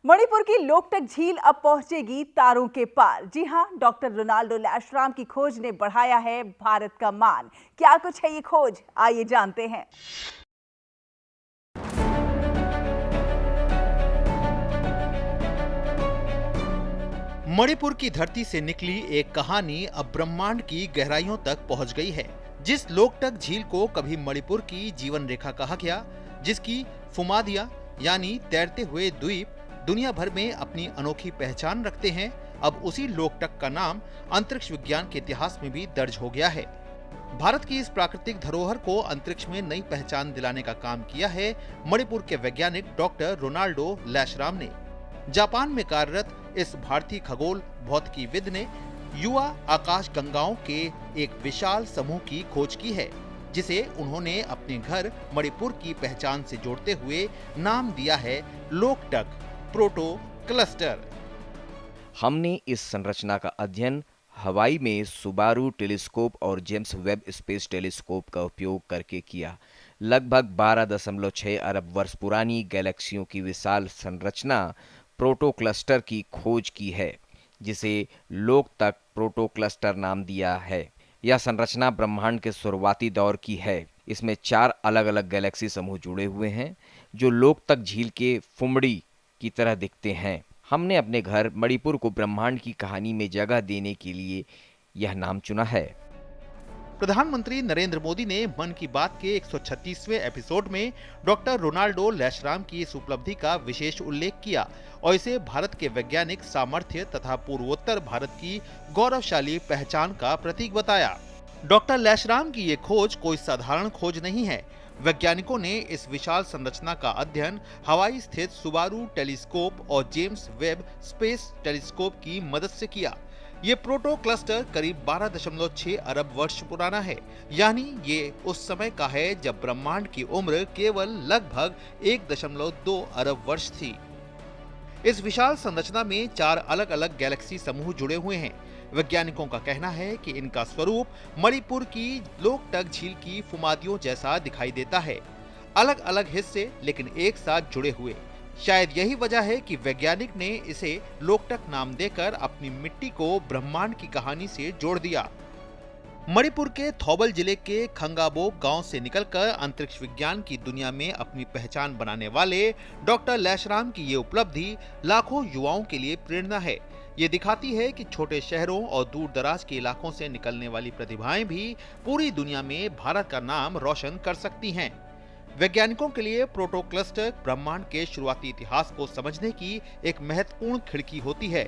मणिपुर की लोकटक झील अब पहुंचेगी तारों के पार। जी हां, डॉक्टर रोनाल्डो लैशराम की खोज ने बढ़ाया है भारत का मान। क्या कुछ है ये खोज, आइए जानते हैं। मणिपुर की धरती से निकली एक कहानी अब ब्रह्मांड की गहराइयों तक पहुंच गई है। जिस लोकटक झील को कभी मणिपुर की जीवन रेखा कहा गया, जिसकी फुमादिया यानी तैरते हुए द्वीप दुनिया भर में अपनी अनोखी पहचान रखते हैं, अब उसी लोकटक का नाम अंतरिक्ष विज्ञान के इतिहास में भी दर्ज हो गया है। भारत की इस प्राकृतिक धरोहर को अंतरिक्ष में नई पहचान दिलाने का काम किया है मणिपुर के वैज्ञानिक डॉक्टर रोनाल्डो लैशराम ने। जापान में कार्यरत इस भारतीय खगोल भौतिकीविद ने युवा आकाश गंगाओं के एक विशाल समूह की खोज की है, जिसे उन्होंने अपने घर मणिपुर की पहचान से जोड़ते हुए नाम दिया है लोकटक प्रोटो क्लस्टर। हमने इस संरचना का अध्ययन हवाई में सुबारू टेलीस्कोप और जेम्स वेब स्पेस टेलीस्कोप का उपयोग करके किया। लगभग 12.6 अरब वर्ष पुरानी गैलेक्सियों की विशाल संरचना प्रोटो क्लस्टर की खोज की है, जिसे लोकटक प्रोटो क्लस्टर नाम दिया है। यह संरचना ब्रह्मांड के शुरुआती दौर की है। इसमें 4 अलग अलग गैलेक्सी समूह जुड़े हुए हैं, जो लोकटक झील के फुमड़ी की तरह दिखते हैं। हमने अपने घर मणिपुर को ब्रह्मांड की कहानी में जगह देने के लिए यह नाम चुना है। प्रधानमंत्री नरेंद्र मोदी ने मन की बात के 136वें एपिसोड में डॉक्टर रोनाल्डो लैशराम की इस उपलब्धि का विशेष उल्लेख किया और इसे भारत के वैज्ञानिक सामर्थ्य तथा पूर्वोत्तर भारत की गौरवशाली पहचान का प्रतीक बताया। डॉक्टर लैशराम की ये खोज कोई साधारण खोज नहीं है। वैज्ञानिकों ने इस विशाल संरचना का अध्ययन हवाई स्थित सुबारू टेलीस्कोप और जेम्स वेब स्पेस टेलीस्कोप की मदद से किया। ये प्रोटो क्लस्टर करीब 12.6 अरब वर्ष पुराना है, यानी ये उस समय का है जब ब्रह्मांड की उम्र केवल लगभग 1.2 अरब वर्ष थी। इस विशाल संरचना में 4 अलग अलग गैलेक्सी समूह जुड़े हुए हैं। वैज्ञानिकों का कहना है कि इनका स्वरूप मणिपुर की लोकटक झील की फुमादियों जैसा दिखाई देता है, अलग अलग हिस्से लेकिन एक साथ जुड़े हुए। शायद यही वजह है कि वैज्ञानिक ने इसे लोकटक नाम देकर अपनी मिट्टी को ब्रह्मांड की कहानी से जोड़ दिया। मणिपुर के थौबल जिले के खंगाबोक गांव से निकलकर अंतरिक्ष विज्ञान की दुनिया में अपनी पहचान बनाने वाले डॉक्टर लैशराम की ये उपलब्धि लाखों युवाओं के लिए प्रेरणा है। ये दिखाती है कि छोटे शहरों और दूर दराज के इलाकों से निकलने वाली प्रतिभाएं भी पूरी दुनिया में भारत का नाम रोशन कर सकती हैं। वैज्ञानिकों के लिए प्रोटो क्लस्टर ब्रह्मांड के शुरुआती इतिहास को समझने की एक महत्वपूर्ण खिड़की होती है।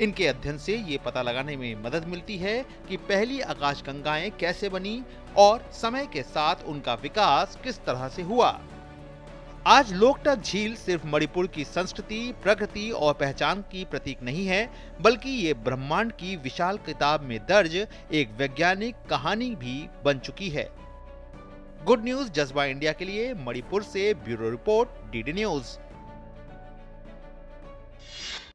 इनके अध्ययन से ये पता लगाने में मदद मिलती है कि पहली आकाशगंगाएं कैसे बनी और समय के साथ उनका विकास किस तरह से हुआ। आज लोकटक झील सिर्फ मणिपुर की संस्कृति, प्रकृति और पहचान की प्रतीक नहीं है, बल्कि ये ब्रह्मांड की विशाल किताब में दर्ज एक वैज्ञानिक कहानी भी बन चुकी है। गुड न्यूज जज्बा इंडिया के लिए मणिपुर से ब्यूरो रिपोर्ट, डीडी न्यूज।